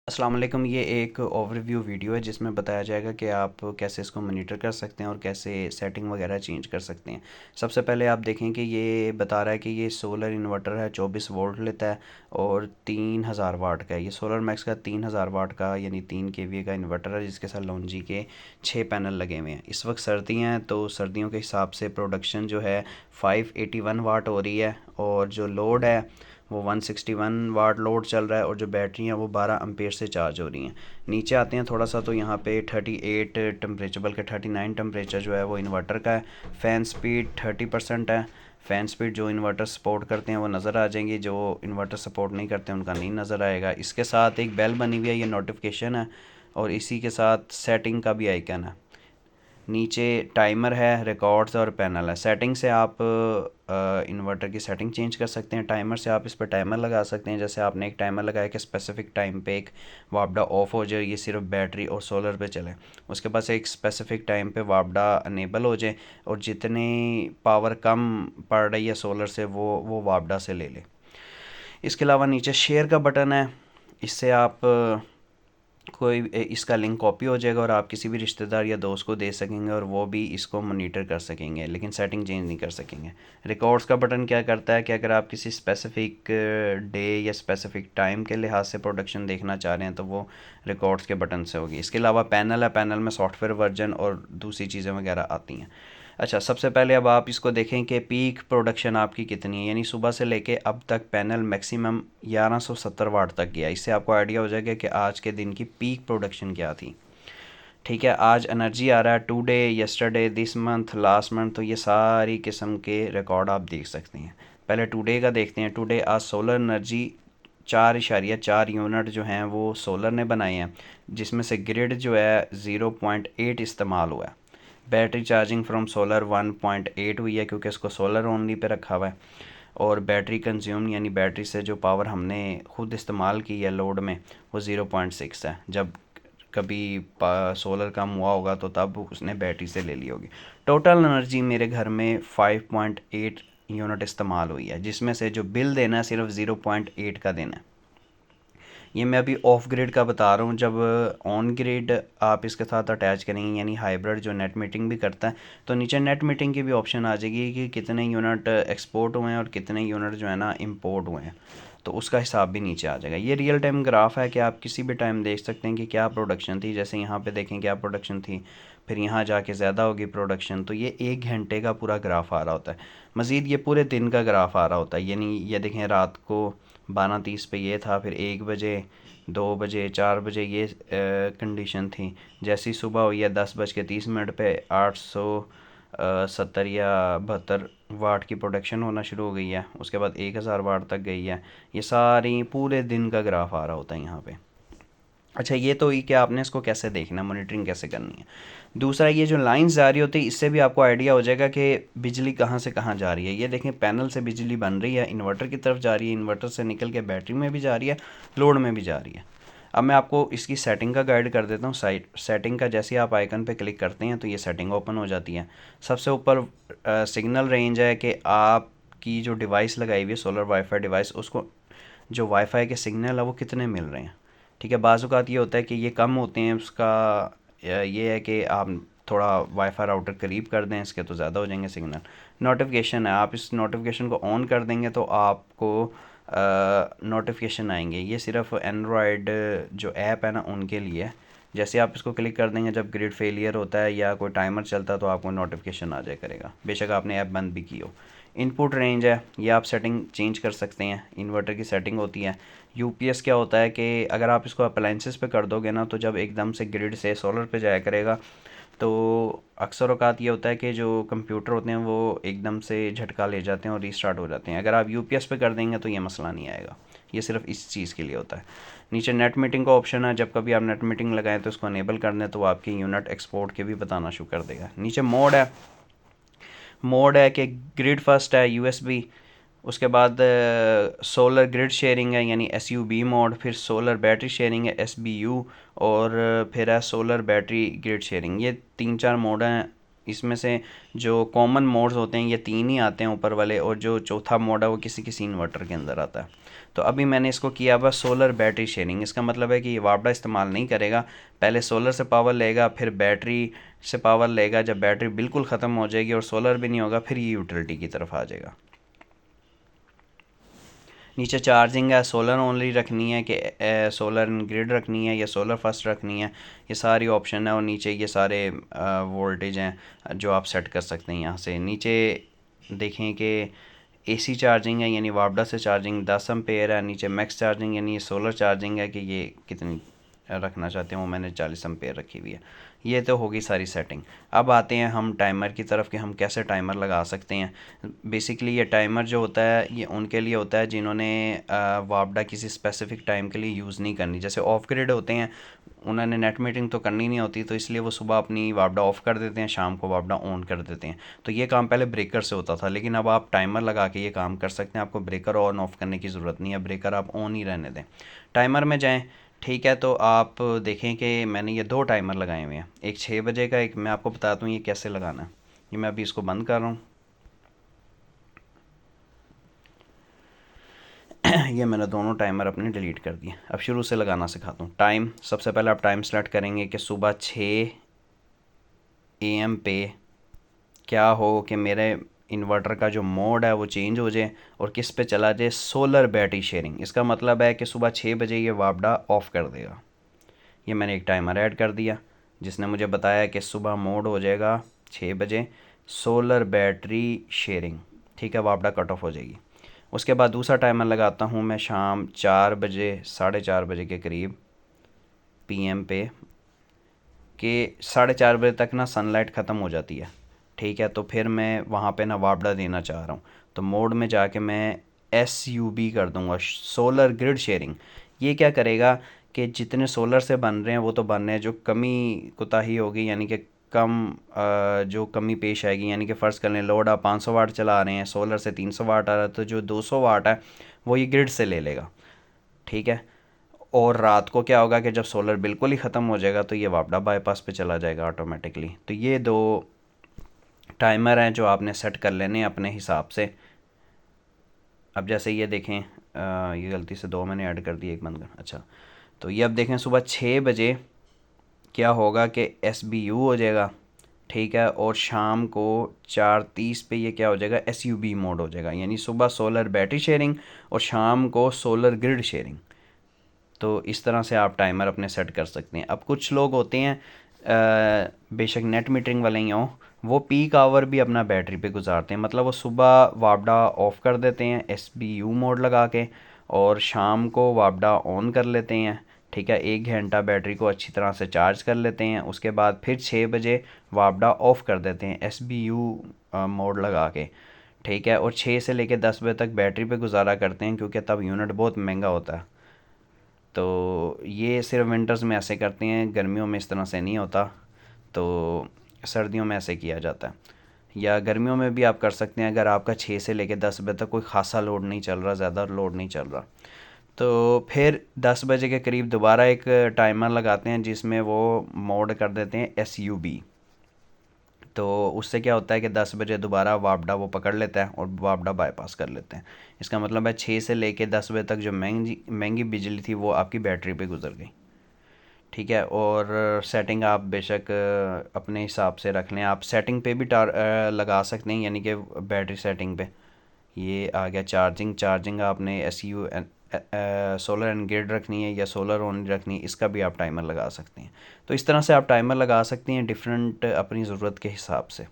अस्सलाम वालेकुम। ये एक ओवरव्यू वीडियो है जिसमें बताया जाएगा कि आप कैसे इसको मॉनिटर कर सकते हैं और कैसे सेटिंग वगैरह चेंज कर सकते हैं। सबसे पहले आप देखें कि ये बता रहा है कि ये सोलर इन्वर्टर है, 24 वोल्ट लेता है और 3000 वाट का है। ये सोलर मैक्स का 3000 वाट का यानी 3 kVA का इन्वर्टर है जिसके साथ लॉन्जी के 6 पैनल लगे हुए हैं। इस वक्त सर्दियाँ हैं तो सर्दियों के हिसाब से प्रोडक्शन जो है 581 वाट हो रही है और जो लोड है वो 161 वाट लोड चल रहा है और जो बैटरी हैं वो 12 एम्पेयर से चार्ज हो रही हैं। नीचे आते हैं थोड़ा सा तो यहाँ पे 38 टेम्परेचर बल्कि 39 टेम्परेचर जो है वो इन्वर्टर का है। फ़ैन स्पीड 30% है। फ़ैन स्पीड जो इन्वर्टर सपोर्ट करते हैं वो नज़र आ जाएंगी, जो इन्वर्टर सपोर्ट नहीं करते उनका नहीं नज़र आएगा। इसके साथ एक बेल बनी हुई है, ये नोटिफिकेशन है और इसी के साथ सेटिंग का भी आइकन है। नीचे टाइमर है, रिकॉर्ड्स और पैनल है। सेटिंग से आप इन्वर्टर की सेटिंग चेंज कर सकते हैं। टाइमर से आप इस पर टाइमर लगा सकते हैं। जैसे आपने एक टाइमर लगाया कि स्पेसिफिक टाइम पे एक वापडा ऑफ हो जाए, ये सिर्फ बैटरी और सोलर पे चले। उसके पास एक स्पेसिफिक टाइम पे वापडा अनेबल हो जाए और जितनी पावर कम पड़ रही है सोलर से वो वापडा से ले ले। इसके अलावा नीचे शेयर का बटन है, इससे आप कोई इसका लिंक कॉपी हो जाएगा और आप किसी भी रिश्तेदार या दोस्त को दे सकेंगे और वो भी इसको मॉनिटर कर सकेंगे, लेकिन सेटिंग चेंज नहीं कर सकेंगे। रिकॉर्ड्स का बटन क्या करता है कि अगर आप किसी स्पेसिफिक डे या स्पेसिफिक टाइम के लिहाज से प्रोडक्शन देखना चाह रहे हैं तो वो रिकॉर्ड्स के बटन से होगी। इसके अलावा पैनल है, पैनल में सॉफ्टवेयर वर्जन और दूसरी चीज़ें वगैरह आती हैं। अच्छा, सबसे पहले अब आप इसको देखें कि पीक प्रोडक्शन आपकी कितनी है, यानी सुबह से लेके अब तक पैनल मैक्सिमम 1170 वाट तक गया। इससे आपको आइडिया हो जाएगा कि आज के दिन की पीक प्रोडक्शन क्या थी। ठीक है, आज एनर्जी आ रहा है today, yesterday, this month, last month, तो ये सारी किस्म के रिकॉर्ड आप देख सकते हैं। पहले टुडे का देखते हैं। टुडे आज सोलर एनर्जी 4.4 यूनिट जो हैं वो सोलर ने बनाए हैं, जिसमें से ग्रिड जो है 0.8 इस्तेमाल हुआ है। बैटरी चार्जिंग फ्रॉम सोलर 1.8 हुई है क्योंकि इसको सोलर ओनली पे रखा हुआ है। और बैटरी कंज्यूम यानी बैटरी से जो पावर हमने खुद इस्तेमाल की है लोड में वो 0.6 है। जब कभी सोलर कम हुआ होगा तो तब उसने बैटरी से ले ली होगी। टोटल एनर्जी मेरे घर में 5.8 यूनिट इस्तेमाल हुई है, जिसमें से जो बिल देना है सिर्फ 0.8 का देना है। ये मैं अभी ऑफ ग्रिड का बता रहा हूँ। जब ऑन ग्रिड आप इसके साथ अटैच करेंगे यानी हाइब्रिड जो नेट मीटिंग भी करता है तो नीचे नेट मीटिंग की भी ऑप्शन आ जाएगी कि कितने यूनिट एक्सपोर्ट हुए हैं और कितने यूनिट जो है ना इंपोर्ट हुए हैं, तो उसका हिसाब भी नीचे आ जाएगा। ये रियल टाइम ग्राफ है कि आप किसी भी टाइम देख सकते हैं कि क्या प्रोडक्शन थी। जैसे यहाँ पे देखें क्या प्रोडक्शन थी, फिर यहाँ जाके ज़्यादा होगी प्रोडक्शन, तो ये 1 घंटे का पूरा ग्राफ आ रहा होता है। मज़ीद ये पूरे दिन का ग्राफ आ रहा होता है, यानी ये देखें रात को 12:30 पे ये था, फिर 1 बजे, 2 बजे, 4 बजे ये कंडीशन थी। जैसी सुबह हुई है 10:30 पे 870 या 72 वाट की प्रोडक्शन होना शुरू हो गई है। उसके बाद 1000 वाट तक गई है। ये सारी पूरे दिन का ग्राफ आ रहा होता है यहाँ पे। अच्छा, ये तो ही कि आपने इसको कैसे देखना है, मॉनिटरिंग कैसे करनी है। दूसरा, ये जो लाइंस जा रही होती है इससे भी आपको आइडिया हो जाएगा कि बिजली कहाँ से कहाँ जा रही है। ये देखें पैनल से बिजली बन रही है, इन्वर्टर की तरफ जा रही है, इन्वर्टर से निकल के बैटरी में भी जा रही है, लोड में भी जा रही है। अब मैं आपको इसकी सेटिंग का गाइड कर देता हूँ। सेटिंग का जैसे आप आइकन पे क्लिक करते हैं तो ये सेटिंग ओपन हो जाती है। सबसे ऊपर सिग्नल रेंज है कि आपकी जो डिवाइस लगाई हुई है सोलर वाईफाई डिवाइस, उसको जो वाईफाई के सिग्नल है वो कितने मिल रहे हैं। ठीक है, बाज़ औक़ात ये होता है कि ये कम होते हैं, उसका ये है कि आप थोड़ा वाईफाई राउटर करीब कर दें इसके तो ज़्यादा हो जाएंगे सिग्नल। नोटिफिकेशन है, आप इस नोटिफिकेशन को ऑन कर देंगे तो आपको नोटिफिकेशन आएंगे। ये सिर्फ एंड्रॉयड जो ऐप है ना उनके लिए है। जैसे आप इसको क्लिक कर देंगे जब ग्रिड फेलियर होता है या कोई टाइमर चलता है तो आपको नोटिफिकेशन आ जाया करेगा, बेशक आपने ऐप बंद भी की हो। इनपुट रेंज है, ये आप सेटिंग चेंज कर सकते हैं, इन्वर्टर की सेटिंग होती है। यूपीएस क्या होता है कि अगर आप इसको अप्लाइंसेस पे कर दोगे ना तो जब एकदम से ग्रिड से सोलर पे जाया करेगा तो अक्सर औकात ये होता है कि जो कंप्यूटर होते हैं वो एकदम से झटका ले जाते हैं और रीस्टार्ट हो जाते हैं। अगर आप यूपीएस पे कर देंगे तो ये मसला नहीं आएगा। ये सिर्फ इस चीज़ के लिए होता है। नीचे नेट मीटिंग का ऑप्शन है, जब कभी आप नेट मीटिंग लगाएं तो उसको अनेबल कर दें तो वो आपकी यूनिट एक्सपोर्ट के भी बताना शुरू कर देगा। नीचे मोड है कि ग्रिड फर्स्ट है यूएसबी, उसके बाद सोलर ग्रिड शेयरिंग है यानी एसयूबी मोड, फिर सोलर बैटरी शेयरिंग है एसबीयू, और फिर है सोलर बैटरी ग्रिड शेयरिंग। ये 3-4 मोड हैं। इसमें से जो कॉमन मोड्स होते हैं ये 3 ही आते हैं ऊपर वाले, और जो चौथा मोड है वो किसी किसी इन्वर्टर के अंदर आता है। तो अभी मैंने इसको किया हुआ सोलर बैटरी शेयरिंग। इसका मतलब है कि ये वापडा इस्तेमाल नहीं करेगा, पहले सोलर से पावर लेगा, फिर बैटरी से पावर लेगा। जब बैटरी बिल्कुल ख़त्म हो जाएगी और सोलर भी नहीं होगा, फिर ये यूटिलिटी की तरफ आ जाएगा। नीचे चार्जिंग है, सोलर ओनली रखनी है कि सोलर ग्रिड रखनी है या सोलर फर्स्ट रखनी है, ये सारी ऑप्शन है। और नीचे ये सारे वोल्टेज हैं जो आप सेट कर सकते हैं यहाँ से। नीचे देखें कि एसी चार्जिंग है यानी वापडा से चार्जिंग 10 एम्पेयर है। नीचे मैक्स चार्जिंग यानी ये सोलर चार्जिंग है कि ये कितनी रखना चाहते हैं, वो मैंने 40 एम्पेयर रखी हुई है। ये तो होगी सारी सेटिंग। अब आते हैं हम टाइमर की तरफ कि हम कैसे टाइमर लगा सकते हैं। बेसिकली ये टाइमर जो होता है ये उनके लिए होता है जिन्होंने वापडा किसी स्पेसिफिक टाइम के लिए यूज़ नहीं करनी। जैसे ऑफ ग्रिड होते हैं, उन्होंने नेट मीटिंग तो करनी नहीं होती, तो इसलिए वो सुबह अपनी वापडा ऑफ़ कर देते हैं, शाम को वापडा ऑन कर देते हैं। तो ये काम पहले ब्रेकर से होता था, लेकिन अब आप टाइमर लगा के ये काम कर सकते हैं। आपको ब्रेकर ऑन ऑफ़ करने की ज़रूरत नहीं है, ब्रेकर आप ऑन ही रहने दें। टाइमर में जाएँ, ठीक है। तो आप देखें कि मैंने ये 2 टाइमर लगाए हुए हैं, एक 6 बजे का, एक मैं आपको बताता हूँ ये कैसे लगाना है। ये मैं अभी इसको बंद कर रहा हूँ। ये मैंने दोनों टाइमर अपने डिलीट कर दिए। अब शुरू से लगाना सिखाता हूँ। टाइम, सबसे पहले आप टाइम सेलेक्ट करेंगे कि सुबह 6 AM पे क्या हो कि मेरे इन्वर्टर का जो मोड है वो चेंज हो जाए और किस पे चला जाए, सोलर बैटरी शेयरिंग। इसका मतलब है कि सुबह 6 बजे ये वापडा ऑफ़ कर देगा। ये मैंने एक टाइमर ऐड कर दिया जिसने मुझे बताया कि सुबह मोड हो जाएगा 6 बजे सोलर बैटरी शेयरिंग, ठीक है, वापडा कट ऑफ हो जाएगी। उसके बाद दूसरा टाइमर लगाता हूँ मैं शाम 4 बजे, 4:30 बजे के करीब PM पे, कि 4:30 बजे तक ना सनलाइट ख़त्म हो जाती है, ठीक है। तो फिर मैं वहाँ पे ना वापडा देना चाह रहा हूँ, तो मोड में जाके मैं SUB कर दूँगा, सोलर ग्रिड शेयरिंग। ये क्या करेगा कि जितने सोलर से बन रहे हैं वो तो बन रहे हैं, जो कमी कोताही होगी यानी कि कम जो कमी पेश आएगी, यानी कि फ़र्ज़ कर लें लोड आप 500 वाट चला रहे हैं, सोलर से 300 वाट आ रहा है, तो जो 200 वाट है वो ये ग्रिड से ले लेगा, ठीक है। और रात को क्या होगा कि जब सोलर बिल्कुल ही ख़त्म हो जाएगा तो ये वापडा बाईपास पे चला जाएगा ऑटोमेटिकली। तो ये 2 टाइमर हैं जो आपने सेट कर लेने हैं अपने हिसाब से। अब जैसे ये देखें, ये गलती से 2 मैंने ऐड कर दिए, एक बंद कर, अच्छा। तो ये अब देखें सुबह 6 बजे क्या होगा कि SBU हो जाएगा, ठीक है। और शाम को 4:30 पे ये क्या हो जाएगा, SUB मोड हो जाएगा, यानी सुबह सोलर बैटरी शेयरिंग और शाम को सोलर ग्रिड शेयरिंग। तो इस तरह से आप टाइमर अपने सेट कर सकते हैं। अब कुछ लोग होते हैं बेशक नेट मीटरिंग वाले ही हों, वो पीक आवर भी अपना बैटरी पे गुजारते हैं। मतलब वो सुबह वापडा ऑफ़ कर देते हैं SBU मोड लगा के, और शाम को वापडा ऑन कर लेते हैं, ठीक है। 1 घंटा बैटरी को अच्छी तरह से चार्ज कर लेते हैं। उसके बाद फिर 6 बजे वापडा ऑफ़ कर देते हैं SBU मोड लगा के, ठीक है। और 6 से लेकर 10 बजे तक बैटरी पे गुजारा करते हैं, क्योंकि तब यूनिट बहुत महंगा होता है। तो ये सिर्फ विंटर्स में ऐसे करते हैं, गर्मियों में इस तरह से नहीं होता। तो सर्दियों में ऐसे किया जाता है, या गर्मियों में भी आप कर सकते हैं अगर आपका 6 से लेकर 10 बजे तक कोई ख़ासा लोड नहीं चल रहा, ज़्यादा लोड नहीं चल रहा। तो फिर 10 बजे के करीब दोबारा एक टाइमर लगाते हैं जिसमें वो मोड कर देते हैं SUB। तो उससे क्या होता है कि 10 बजे दोबारा वापडा वो पकड़ लेता है और वापडा बाईपास कर लेते हैं। इसका मतलब है 6 से लेके 10 बजे तक जो महंगी महंगी बिजली थी वो आपकी बैटरी पे गुजर गई, ठीक है। और सेटिंग आप बेशक अपने हिसाब से रख लें। आप सेटिंग पे भी लगा सकते हैं, यानी कि बैटरी सेटिंग पे। ये आ गया चार्जिंग। चार्जिंग आपने SU सोलर एंड ग्रिड रखनी है या सोलर ऑन रखनी है, इसका भी आप टाइमर लगा सकते हैं। तो इस तरह से आप टाइमर लगा सकते हैं डिफरेंट अपनी ज़रूरत के हिसाब से।